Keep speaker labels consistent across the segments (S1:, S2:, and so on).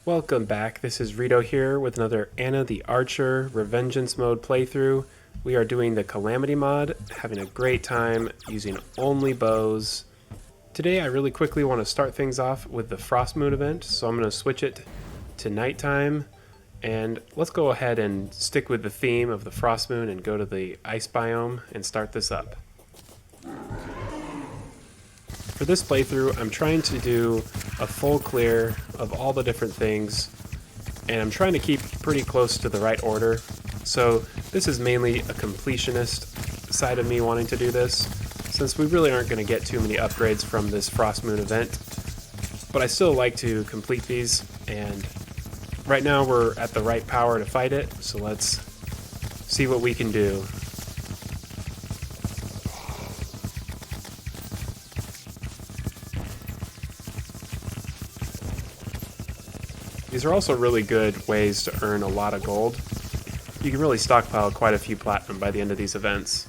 S1: Welcome back, this is Ritto here with another Anna the Archer Revengeance Mode playthrough. We are doing the Calamity mod, having a great time using only bows. Today I really quickly want to start things off with the Frost Moon event, so I'm going to switch it to nighttime. And let's go ahead and stick with the theme of the Frost Moon and go to the Ice Biome and start this up. For this playthrough, I'm trying to do a full clear of all the different things, and I'm trying to keep pretty close to the right order. So this is mainly a completionist side of me wanting to do this, since we really aren't going to get too many upgrades from this Frost Moon event. But I still like to complete these, and right now we're at the right power to fight it, so let's see what we can do. These are also really good ways to earn a lot of gold. You can really stockpile quite a few platinum by the end of these events.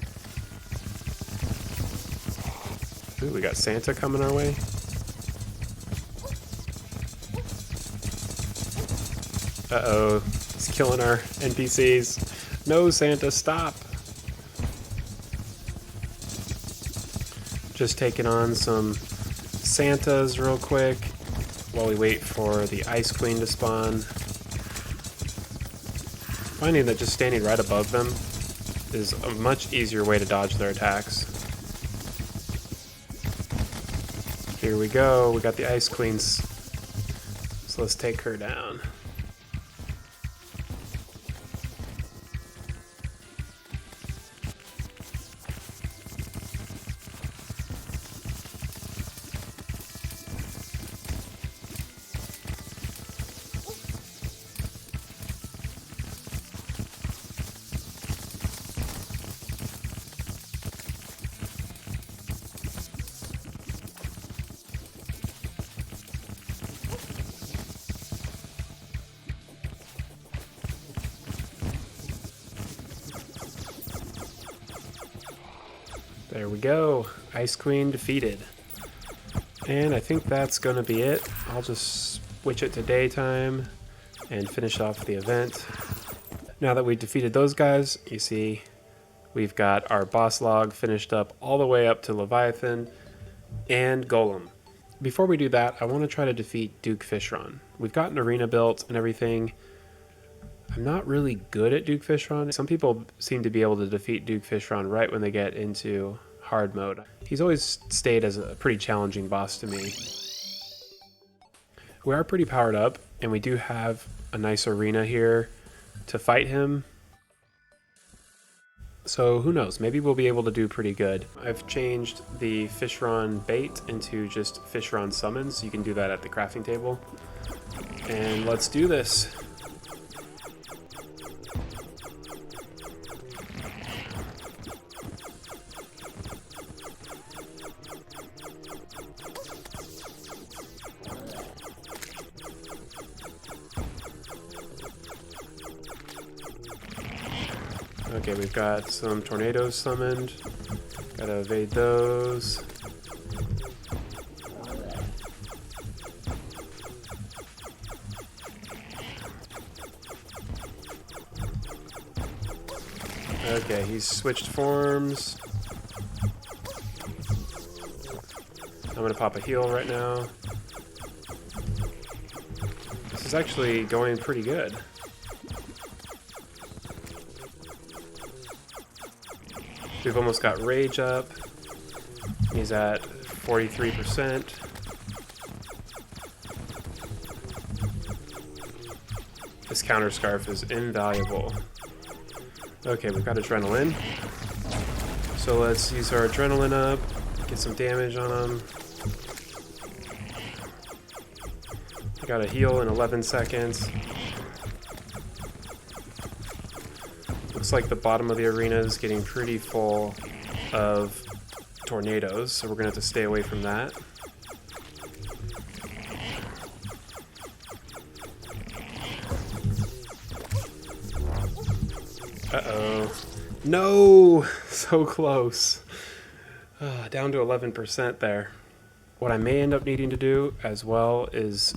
S1: Ooh, we got Santa coming our way. Uh-oh, he's killing our NPCs. No, Santa, stop! Just taking on some Santas real quick while we wait for the Ice Queen to spawn. Finding that just standing right above them is a much easier way to dodge their attacks. Here we go, we got the Ice Queens, so let's take her down. There we go, Ice Queen defeated. And I think that's gonna be it. I'll just switch it to daytime and finish off the event. Now that we've defeated those guys, you see we've got our boss log finished up all the way up to Leviathan and Golem. Before we do that, I want to try to defeat Duke Fishron. We've got an arena built and everything. I'm not really good at Duke Fishron. Some people seem to be able to defeat Duke Fishron right when they get into hard mode. He's always stayed as a pretty challenging boss to me. We are pretty powered up, and we do have a nice arena here to fight him. So who knows, maybe we'll be able to do pretty good. I've changed the Fishron bait into just Fishron summons. You can do that at the crafting table. And let's do this. Okay, we've got some tornadoes summoned. Gotta evade those. Okay, he's switched forms. I'm gonna pop a heal right now. This is actually going pretty good. We've almost got Rage up. He's at 43%. This counter scarf is invaluable. Okay, we've got Adrenaline. So let's use our Adrenaline up, get some damage on him. We got a heal in 11 seconds. Looks like the bottom of the arena is getting pretty full of tornadoes, so we're going to have to stay away from that. Uh-oh. No! So close. Down to 11% there. What I may end up needing to do as well is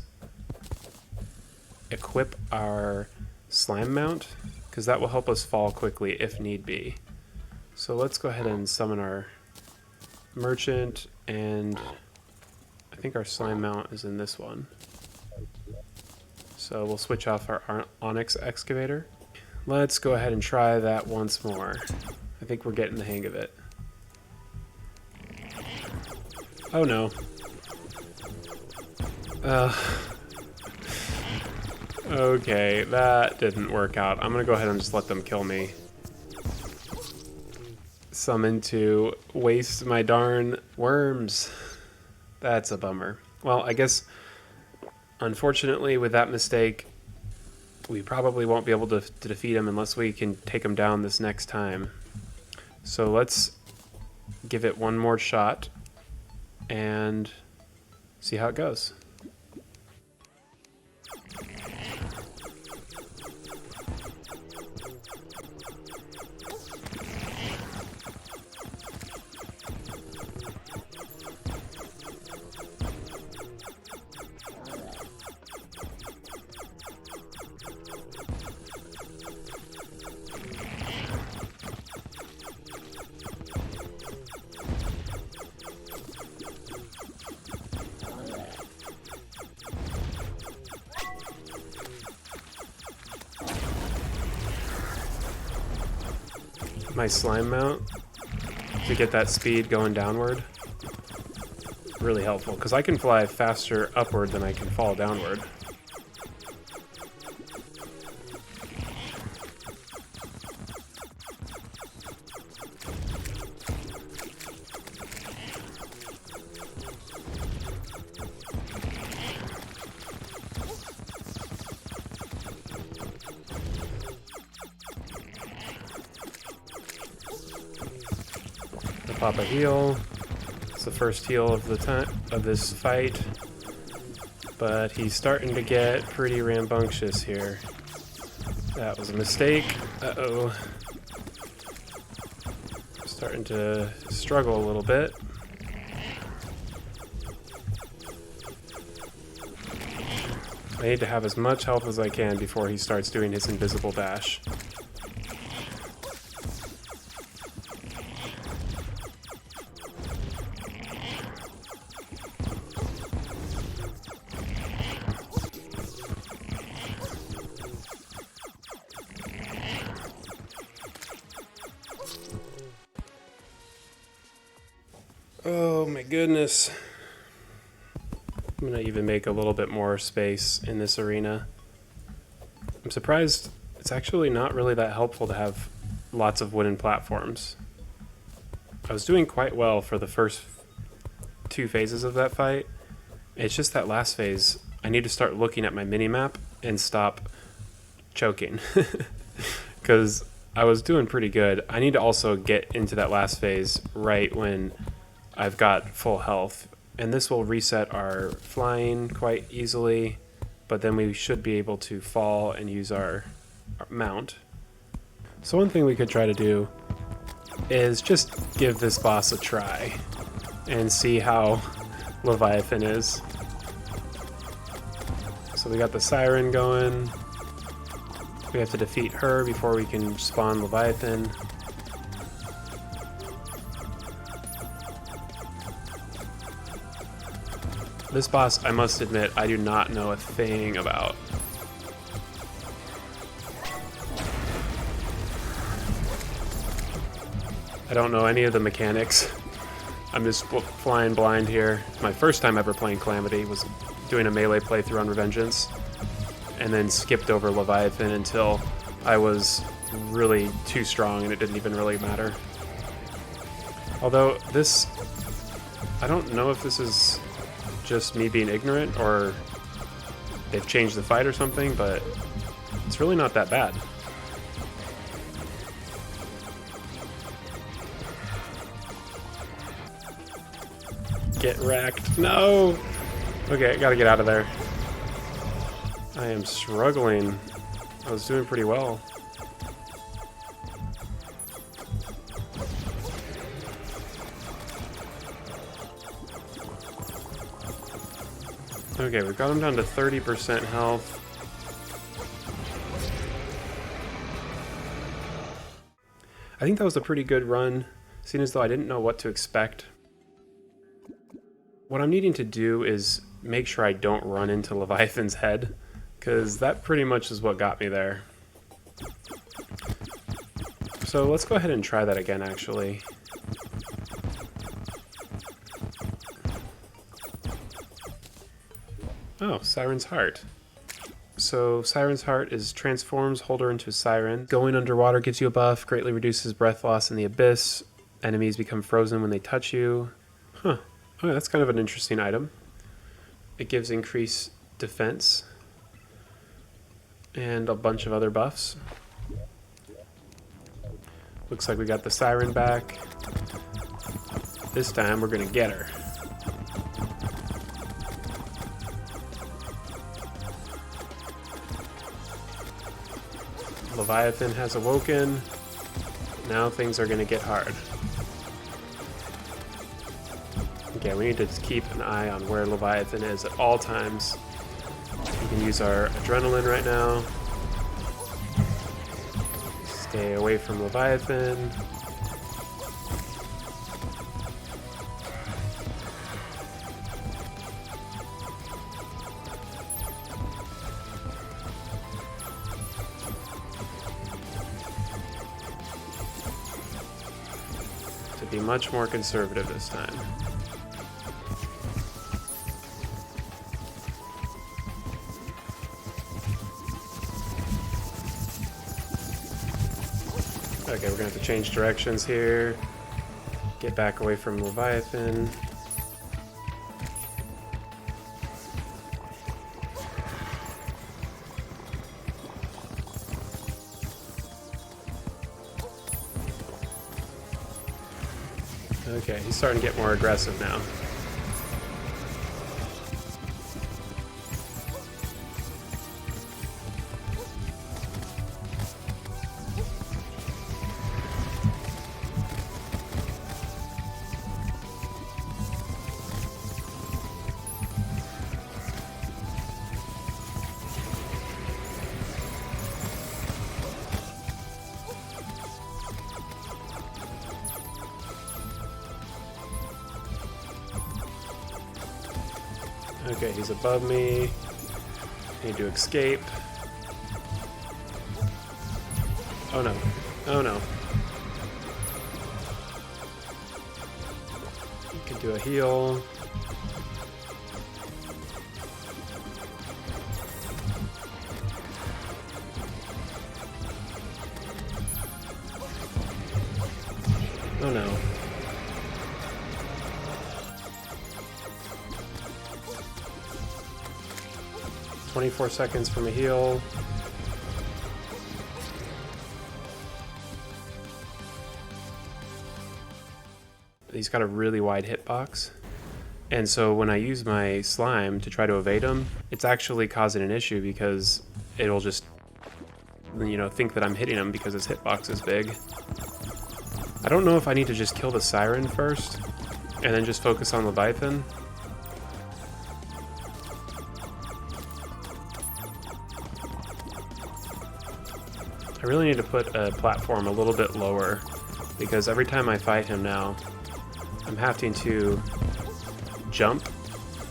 S1: equip our slime mount, because that will help us fall quickly if need be. So let's go ahead and summon our merchant, and I think our slime mount is in this one. So we'll switch off our onyx excavator. Let's go ahead and try that once more. I think we're getting the hang of it. Oh no. Okay, that didn't work out. I'm gonna go ahead and just let them kill me. Summon to waste my darn worms. That's a bummer. Well, I guess, unfortunately, with that mistake, we probably won't be able to defeat him unless we can take him down this next time. So let's give it one more shot and see how it goes. My slime mount to get that speed going downward. Really helpful, because I can fly faster upward than I can fall downward. Pop a heal. It's the first heal of the time of this fight, but he's starting to get pretty rambunctious here. That was a mistake. Uh-oh. Starting to struggle a little bit. I need to have as much health as I can before he starts doing his invisible dash. Oh my goodness. I'm gonna even make a little bit more space in this arena. I'm surprised it's actually not really that helpful to have lots of wooden platforms. I was doing quite well for the first two phases of that fight. It's just that last phase, I need to start looking at my minimap and stop choking. Because I was doing pretty good. I need to also get into that last phase right when I've got full health, and this will reset our flying quite easily, but then we should be able to fall and use our mount. So one thing we could try to do is just give this boss a try and see how Leviathan is. So we got the Siren going. We have to defeat her before we can spawn Leviathan. This boss, I must admit, I do not know a thing about. I don't know any of the mechanics. I'm just flying blind here. My first time ever playing Calamity was doing a melee playthrough on Revengeance, and then skipped over Leviathan until I was really too strong and it didn't even really matter. Although this, I don't know if this is just me being ignorant or they've changed the fight or something, but it's really not that bad. Get wrecked. No! Okay, gotta get out of there. I am struggling. I was doing pretty well. Okay, we've got him down to 30% health. I think that was a pretty good run, seeing as though I didn't know what to expect. What I'm needing to do is make sure I don't run into Leviathan's head, because that pretty much is what got me there. So let's go ahead and try that again, actually. Oh, Siren's Heart. So Siren's Heart is transforms holder into a siren. Going underwater gives you a buff, greatly reduces breath loss in the abyss. Enemies become frozen when they touch you. Huh. Okay, that's kind of an interesting item. It gives increased defense and a bunch of other buffs. Looks like we got the siren back. This time we're gonna get her. Leviathan has awoken. Now things are going to get hard. Okay, we need to keep an eye on where Leviathan is at all times. We can use our adrenaline right now. Stay away from Leviathan. Be much more conservative this time. Okay, we're gonna have to change directions here. Get back away from Leviathan. Okay, he's starting to get more aggressive now. Okay, he's above me. Need to escape. Oh no. Oh no. You can do a heal. Oh no. 24 seconds from a heal. He's got a really wide hitbox. And so when I use my slime to try to evade him, it's actually causing an issue because it'll just, you know, think that I'm hitting him because his hitbox is big. I don't know if I need to just kill the siren first and then just focus on Leviathan. I really need to put a platform a little bit lower because every time I fight him now, I'm having to jump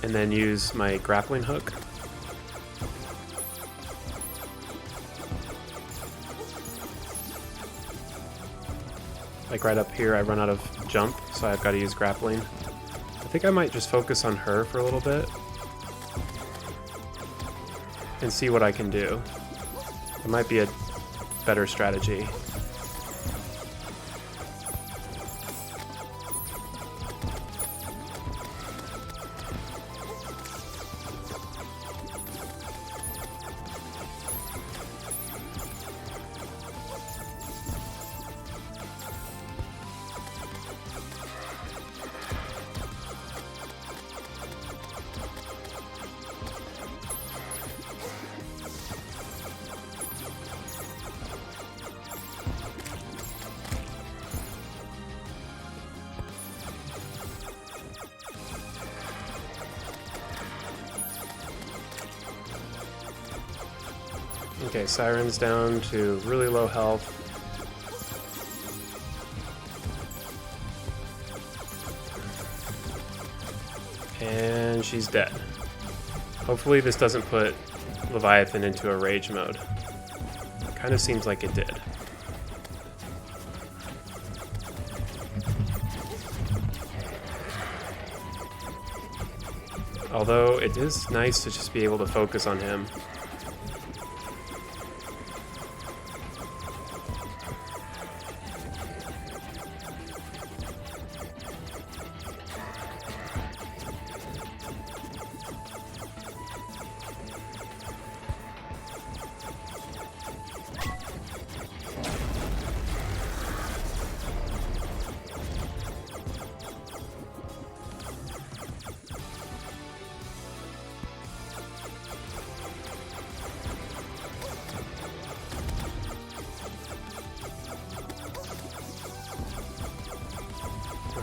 S1: and then use my grappling hook. Like right up here, I run out of jump, so I've got to use grappling. I think I might just focus on her for a little bit and see what I can do. It might be a better strategy. Okay, Siren's down to really low health. And she's dead. Hopefully this doesn't put Leviathan into a rage mode. Kind of seems like it did. Although it is nice to just be able to focus on him.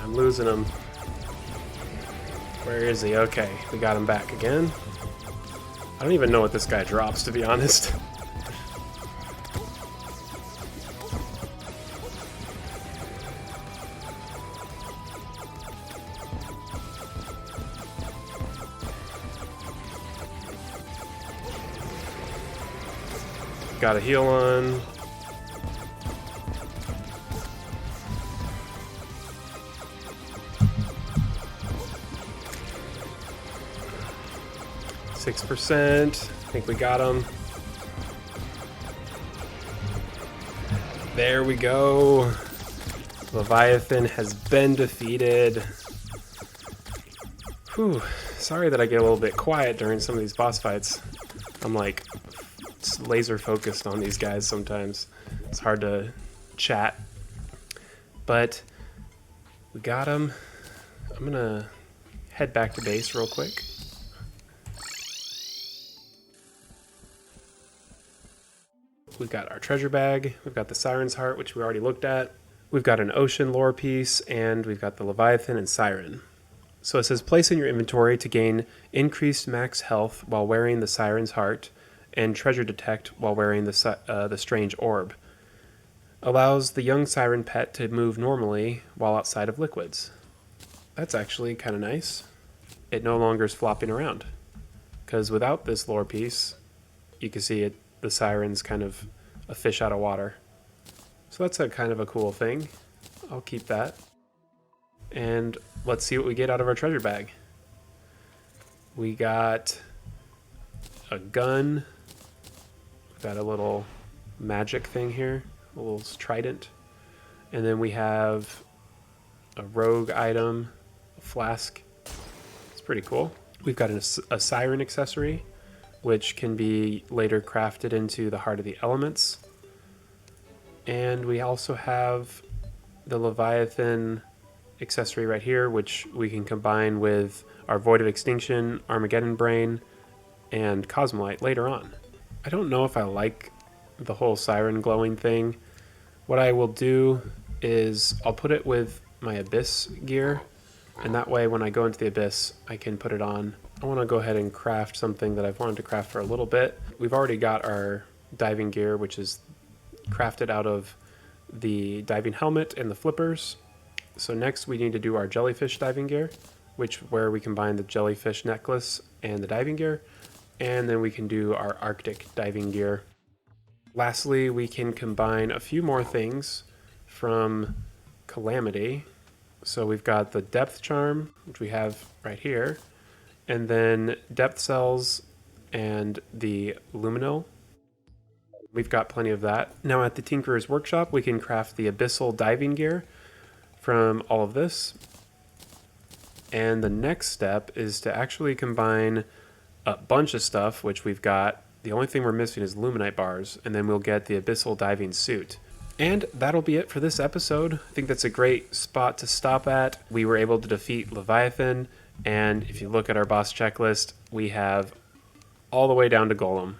S1: I'm losing him. Where is he? Okay, we got him back again. I don't even know what this guy drops, to be honest. Got a heal on. %. I think we got him. There we go. Leviathan has been defeated. Whew. Sorry that I get a little bit quiet during some of these boss fights. I'm like laser focused on these guys sometimes. It's hard to chat. But we got him. I'm gonna head back to base real quick. We've got our treasure bag, we've got the Sirens Heart, which we already looked at. We've got an ocean lore piece, and we've got the Leviathan and Siren. So it says place in your inventory to gain increased max health while wearing the Siren's Heart, and treasure detect while wearing the strange orb. Allows the young siren pet to move normally while outside of liquids. That's actually kind of nice. It no longer is flopping around. Because without this lore piece, you can see it. The siren's kind of a fish out of water. So that's a kind of a cool thing. I'll keep that. And let's see what we get out of our treasure bag. We got a gun. We've got a little magic thing here, a little trident. And then we have a rogue item, a flask. It's pretty cool. We've got a siren accessory, which can be later crafted into the Heart of the Elements. And we also have the Leviathan accessory right here, which we can combine with our Void of Extinction, Armageddon Brain, and Cosmolite later on. I don't know if I like the whole siren glowing thing. What I will do is I'll put it with my Abyss gear, and that way when I go into the Abyss, I can put it on. I want to go ahead and craft something that I've wanted to craft for a little bit. We've already got our diving gear, which is crafted out of the diving helmet and the flippers. So next we need to do our jellyfish diving gear, where we combine the jellyfish necklace and the diving gear, and then we can do our Arctic diving gear. Lastly, we can combine a few more things from Calamity. So we've got the depth charm, which we have right here, and then depth cells and the luminol. We've got plenty of that. Now at the Tinkerer's Workshop, we can craft the abyssal diving gear from all of this. And the next step is to actually combine a bunch of stuff, which we've got. The only thing we're missing is luminite bars, and then we'll get the abyssal diving suit. And that'll be it for this episode. I think that's a great spot to stop at. We were able to defeat Leviathan, and if you look at our boss checklist, we have all the way down to Golem.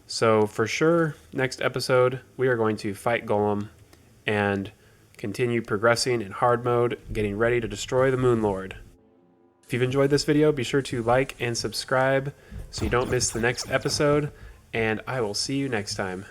S1: So for sure, next episode, we are going to fight Golem and continue progressing in hard mode, getting ready to destroy the Moon Lord. If you've enjoyed this video, be sure to like and subscribe so you don't miss the next episode, and I will see you next time.